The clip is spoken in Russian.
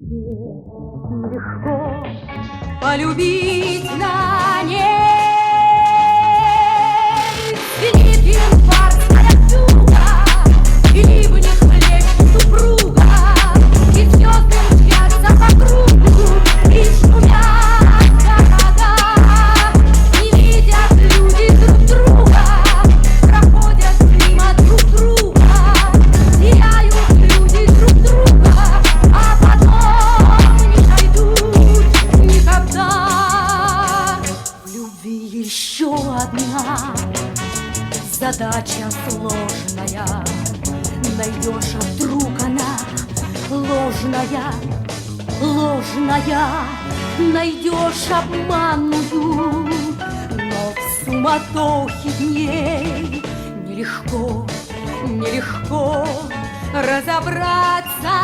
Легко полюбить на ней. Звенит январская вьюга, и в них плещет супруга, и звезды мчатся по кругу, и шумят города. Не видят люди друг друга, проходят мимо друг друга, теряют люди друг друга, а потом не найдут никогда. В любви еще одна задача сложная. Найдешь, а вдруг она ложная, ложная. Найдешь обманную, но в суматохе дней нелегко, нелегко разобраться